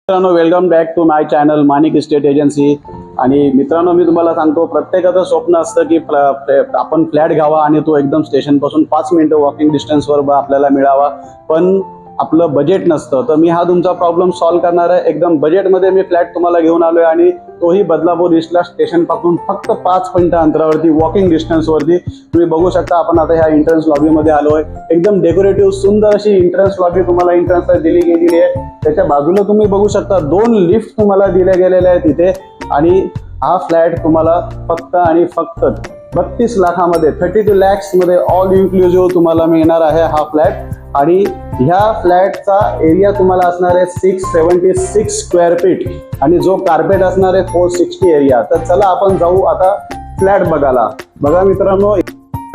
मित्रांनो, welcome back to my channel Manik estate agency. आणि मित्रांनो, मी तुम्हाला सांगतो, प्रत्येकाचं स्वप्न असतं की आपण फ्लॅट घ्यावा आणि तो एकदम स्टेशनपासून 5 मिनिटं वॉकिंग डिस्टन्सवर आपल्याला मिळावा. पण आपलं बजेट नसतं. तर मी हा तुमचा प्रॉब्लेम सॉल्व्ह करणार आहे. एकदम बजेटमध्ये मी फ्लॅट तुम्हाला घेऊन आलोय आणि तोही बदलापूर ईस्टला स्टेशनपासून फक्त 5 मिनिटं अंतरावरती वॉकिंग डिस्टन्सवरती. तुम्ही बघू शकता, आपण आता ह्या एंट्रन्स लॉबीमध्ये आलोय. एकदम डेकोरेटिव्ह सुंदर अशी एंट्रन्स लॉबी तुम्हाला एंट्रन्सला दिली गेलेली आहे. त्याच्या बाजूला तुम्ही बघू शकता 2 लिफ्ट तुम्हाला दिल्या गेलेल्या आहेत इथे. आणि हा फ्लॅट तुम्हाला फक्त आणि फक्त 32 लाखामध्ये 32 लॅक्समध्ये ऑल इन्क्लुझिव्ह तुम्हाला मिळणार आहे हा फ्लॅट. आणि ह्या फ्लॅटचा एरिया तुम्हाला असणार आहे 676 स्क्वेअर फीट आणि जो कार्पेट असणार आहे 460 एरिया. तर चला आपण जाऊ आता फ्लॅट बघायला. बघा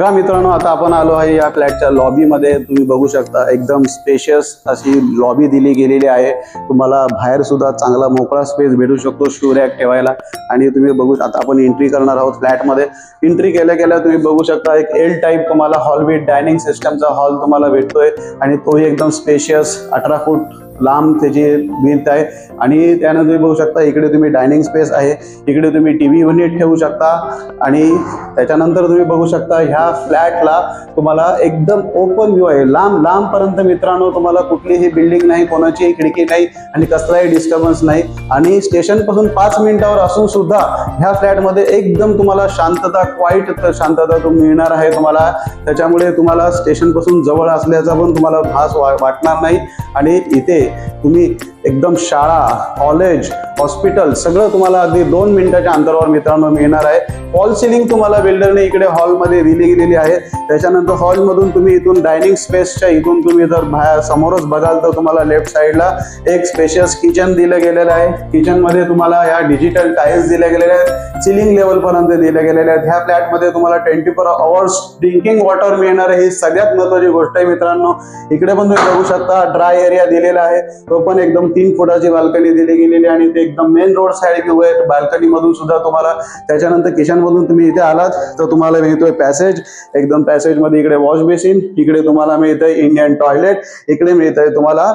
मित्रांनो, आता आपण आलो आहे या फ्लॅटच्या लॉबीमध्ये. तुम्ही बघू शकता एकदम स्पेशियस अशी लॉबी दिली गेलेली आहे. तुम्हाला बाहेर सुद्धा चांगला मोकळा स्पेस भेटू शकतो शू रॅक ठेवायला. आणि तुम्ही बघू शकता, आपण एंट्री करणार आहोत फ्लॅटमध्ये. एंट्री केल्या तुम्ही बघू शकता एक एल टाईप तुम्हाला हॉल विथ डायनिंग सिस्टमचा हॉल तुम्हाला भेटतोय. आणि तोही एकदम स्पेशियस 18 फूट लांब त्याची भिंत आहे. आणि त्यानंतर तुम्ही बघू शकता इकडे तुम्ही डायनिंग स्पेस आहे. इकडे तुम्ही टीव्ही युनिट ठेवू शकता. आणि त्याच्यानंतर तुम्ही बघू शकता ह्या फ्लॅटला तुम्हाला एकदम ओपन व्ह्यू आहे. लांबपर्यंत मित्रांनो तुम्हाला कुठलीही बिल्डिंग नाही, कोणाची खिडकी नाही आणि कसलाही डिस्टर्बन्स नाही. आणि स्टेशनपासून 5 मिनिटावर असून सुद्धा ह्या फ्लॅटमध्ये एकदम तुम्हाला शांतता, क्वाईट शांतता मिळणार आहे तुम्हाला. त्याच्यामुळे तुम्हाला स्टेशनपासून जवळ असल्याचा पण तुम्हाला भास वाटणार नाही. आणि इथे तुम्ही एकदम शाळा, कॉलेज, हॉस्पिटल सगळं तुम्हाला अगदी 2 मिनिटाच्या अंतरावर मित्रांनो मिळणार आहे. फॉल सिलिंग तुम्हाला बिल्डरने इकडे हॉलमध्ये दिली गेलेली आहे. त्याच्यानंतर हॉलमधून तुम्ही इथून डायनिंग स्पेसच्या इथून तुम्ही जर बाहेर समोरच बघाल तर तुम्हाला लेफ्ट साईडला एक स्पेशियस किचन दिलं गेलेलं आहे. किचनमध्ये तुम्हाला या डिजिटल टाईल्स दिल्या गेलेल्या आहेत. सिलिंग लेवलपर्यंत दिल्या गेलेल्या आहेत. ह्या फ्लॅटमध्ये तुम्हाला 24 आवर्स ड्रिंकिंग वॉटर मिळणार आहे. ही सगळ्यात महत्त्वाची गोष्ट आहे मित्रांनो. इकडे पण तुम्ही बघू शकता ड्राय एरिया दिलेला आहे. तो पण एकदम 3 फुटाची बाल्कनी दिली गेलेली आणि ते एकदम मेन रोड साईड व्ह्यू आहे बाल्कनी मधून सुद्धा तुम्हाला. त्याच्यानंतर किचन मधून तुम्ही इथे आलात तर तुम्हाला मिळतोय पॅसेज. एकदम पॅसेज मध्ये इकडे वॉश बेसिन, इकडे तुम्हाला मिळतंय इंडियन टॉयलेट, इकडे मिळतंय तुम्हाला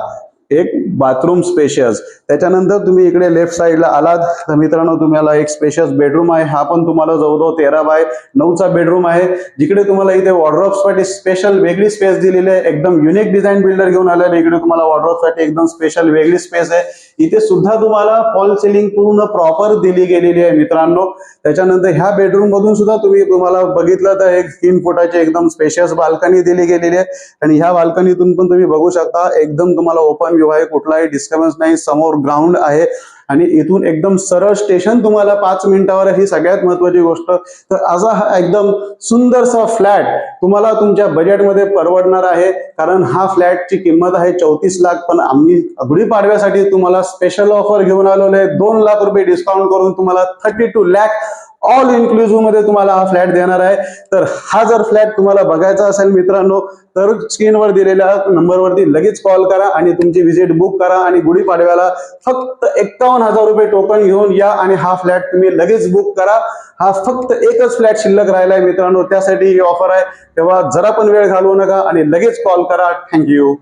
एक बाथरूम स्पेशियस. त्याच्यानंतर तुम्ही इकडे लेफ्ट साईडला आलात तर मित्रांनो तुम्हाला एक स्पेशियस बेडरूम आहे. हा पण तुम्हाला जवळजवळ 13 बाय 9चा बेडरूम आहे. जिकडे तुम्हाला इथे वॉर्डरोबसाठी स्पेशल वेगळी स्पेस दिलेली आहे. एकदम युनिक डिझाईन बिल्डर घेऊन आलेले. इकडे तुम्हाला वॉर्डरोबसाठी एकदम स्पेशल वेगळी स्पेस आहे. इथे सुद्धा तुम्हाला फॉल सिलिंग पूर्ण प्रॉपर दिली गेलेली आहे मित्रांनो. त्याच्यानंतर ह्या बेडरूम मधून सुद्धा तुम्हाला बघितलं तर एक 3 फुटाची एकदम स्पेशियस बाल्कनी दिली गेलेली आहे. आणि ह्या बाल्कनीतून पण तुम्ही बघू शकता एकदम तुम्हाला ओपन व्ह्यू आहे, कुठलाही डिस्टर्बन्स नाही, समोर ग्राउंड आहे. आणि इथून एकदम सरळ स्टेशन तुम्हाला 5 मिनिटावर. ही सगळ्यात महत्वाची गोष्ट. तर असा हा एकदम सुंदरसा फ्लॅट तुम्हाला तुमच्या बजेटमध्ये परवडणार आहे. कारण हा फ्लॅटची किंमत आहे 34 लाख. पण आम्ही गुढीपाडव्यासाठी तुम्हाला स्पेशल ऑफर घेऊन आलेलो आहे. 2 लाख रुपये डिस्काउंट करून तुम्हाला 32 लाख ऑल इन्क्लुझिव्ह मध्ये तुम्हाला हा फ्लॅट देणार आहे. तर हा जर फ्लॅट तुम्हाला बघायचा असेल मित्रांनो तर स्क्रीनवर दिलेल्या नंबरवरती लगेच कॉल करा आणि तुमची विजिट बुक करा. आणि गुढीपाडव्याला फक्त 51,000 रुपये टोकन घेऊन या आणि हा फ्लॅट तुम्ही लगेच बुक करा. हा फक्त एकच फ्लॅट शिल्लक राहिलाय मित्रांनो, त्यासाठी ही ऑफर आहे. तेव्हा जरा पण वेळ घालवू नका आणि लगेच कॉल करा. थँक्यू.